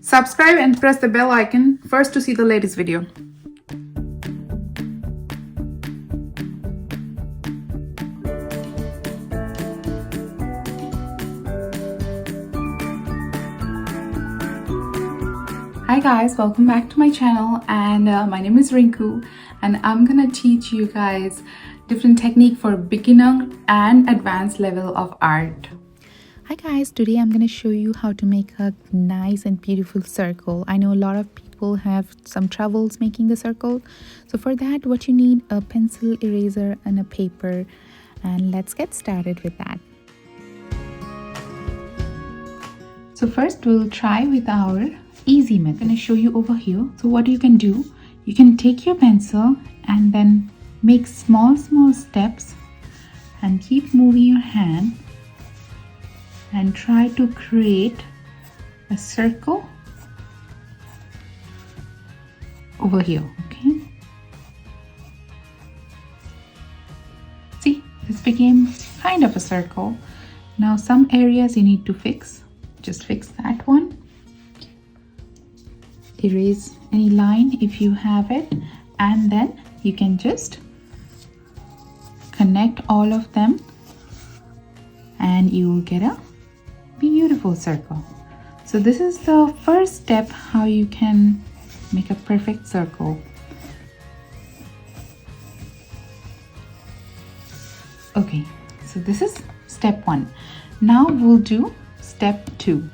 Subscribe and press the bell icon first to see the latest video. Hi guys, welcome back to my channel, and my name is Rinku, and I'm gonna teach you guys different technique for beginner and advanced level of art. Hi guys, today I'm going to show you how to make a nice and beautiful circle. I know a lot of people have some troubles making the circle. So for that, what you need a pencil, eraser and a paper, and let's get started with that. So first we'll try with our easy method. I'm going to show you over here. So what you can do, you can take your pencil and then make small steps and keep moving your hand and try to create a circle over here. Okay, see, this became kind of a circle. Now some areas you need to fix, just fix that one. Erase any line if you have it, and then you can just connect all of them and you will get a beautiful circle. So this is the first step how you can make a perfect circle. Okay, so this is step 1. Now we'll do step 2.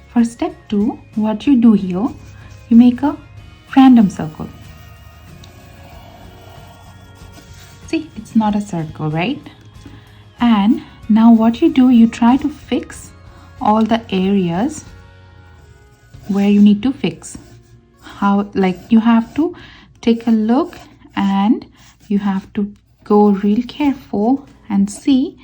For step 2, what you do here, you make a random circle. See, it's not a circle, right? And now what you do, you try to fix all the areas where you need to fix. How, like, you have to take a look and you have to go real careful and see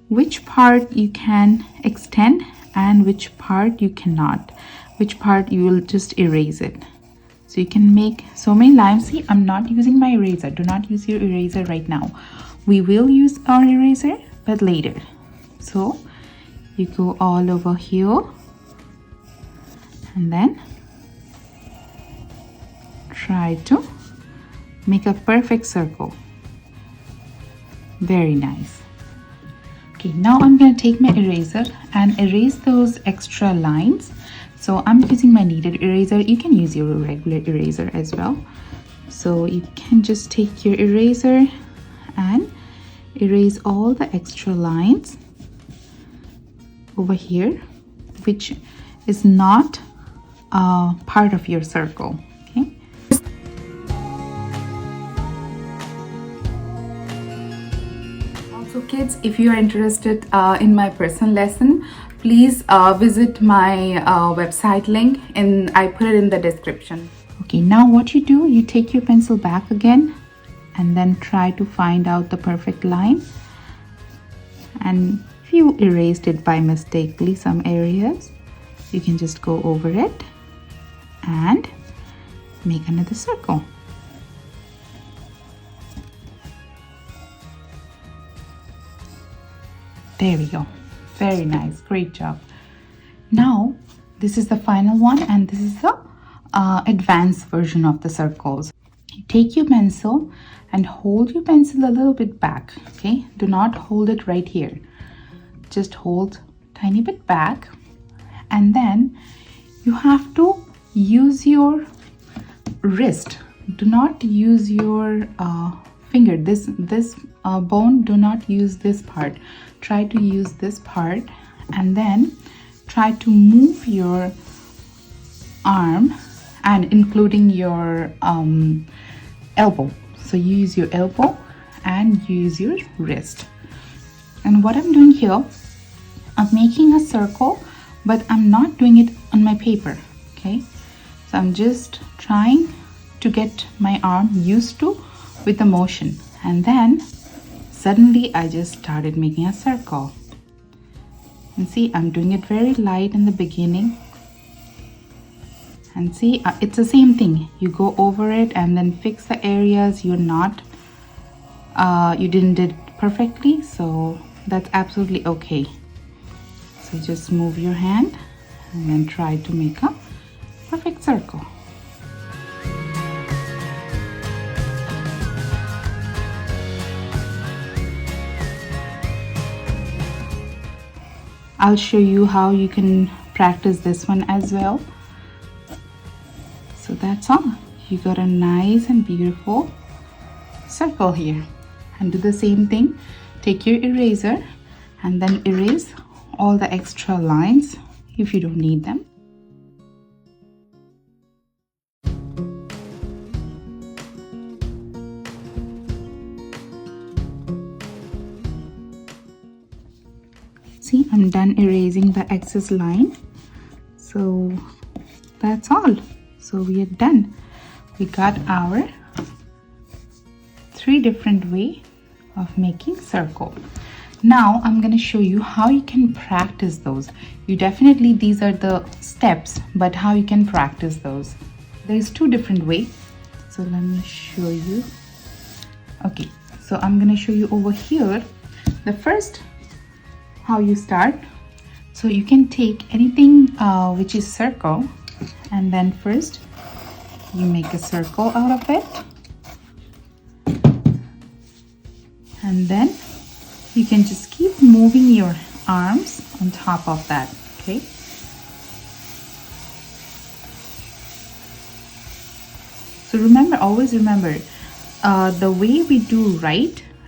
which part you can extend and which part you cannot, which part you will just erase it. So you can make so many lines. See, I'm not using my eraser. Do not use your eraser right now. We will use our eraser but later. So you go all over here and then try to make a perfect circle. Very nice. Okay, now I'm going to take my eraser and erase those extra lines. So I'm using my kneaded eraser. You can use your regular eraser as well. So you can just take your eraser and erase all the extra lines over here, which is not part of your circle. Okay. Also kids, if you are interested in my personal lesson, please visit my website link, and I put it in the description. Okay, now what you do, you take your pencil back again and then try to find out the perfect line. And if you erased it by mistakenly some areas, you can just go over it and make another circle. There we go. Very nice. Great job. Now this is the final one, and this is the advanced version of the circles. You take your pencil and hold your pencil a little bit back. Okay, do not hold it right here, just hold tiny bit back, and then you have to use your wrist. Do not use your finger. This bone, do not use this part. Try to use this part, and then try to move your arm and including your elbow. So you use your elbow and use your wrist. And what I'm doing here, I'm making a circle, but I'm not doing it on my paper. Okay, so I'm just trying to get my arm used to with the motion, and then suddenly I just started making a circle. And see, I'm doing it very light in the beginning, and see, it's the same thing. You go over it and then fix the areas you're not you didn't did perfectly, so that's absolutely okay. So just move your hand and then try to make a perfect circle. I'll show you how you can practice this one as well. So that's all. You got a nice and beautiful circle here. And do the same thing. Take your eraser and then erase all the extra lines if you don't need them. See, I'm done erasing the excess line. So that's all. So we are done. We got our 3 different way of making circle. Now I'm going to show you how you can practice those. You definitely, these are the steps, but how you can practice those. There's 2 different ways. So let me show you. Okay, so I'm going to show you over here. The first, how you start. So you can take anything which is circle, and then first you make a circle out of it, and then you can just keep moving your arms on top of that. Okay, so remember, always remember, the way we do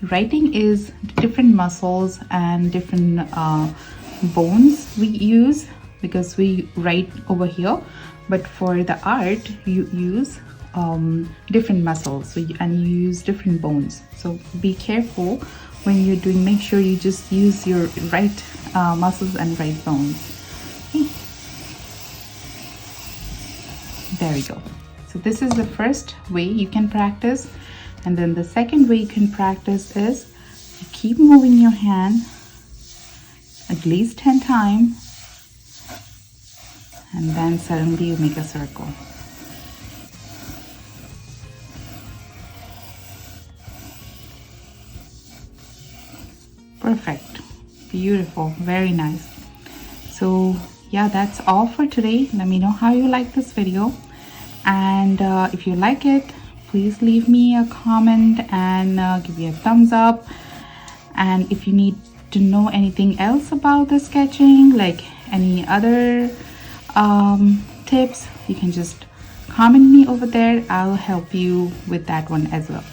writing is different muscles and different bones we use, because we write over here, but for the art you use different muscles, and you use different bones. So be careful when you're doing, make sure you just use your right muscles and right bones. Okay. There we go. So this is the first way you can practice. And then the second way you can practice is you keep moving your hand at least 10 times, and then suddenly you make a circle. Perfect. Beautiful. Very nice. So yeah, that's all for today. Let me know how you like this video, and if you like it, please leave me a comment and give me a thumbs up. And if you need to know anything else about the sketching, like any other tips, you can just comment me over there. I'll help you with that one as well.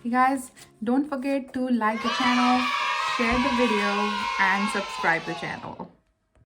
You guys, don't forget to like the channel, share the video, and subscribe the channel.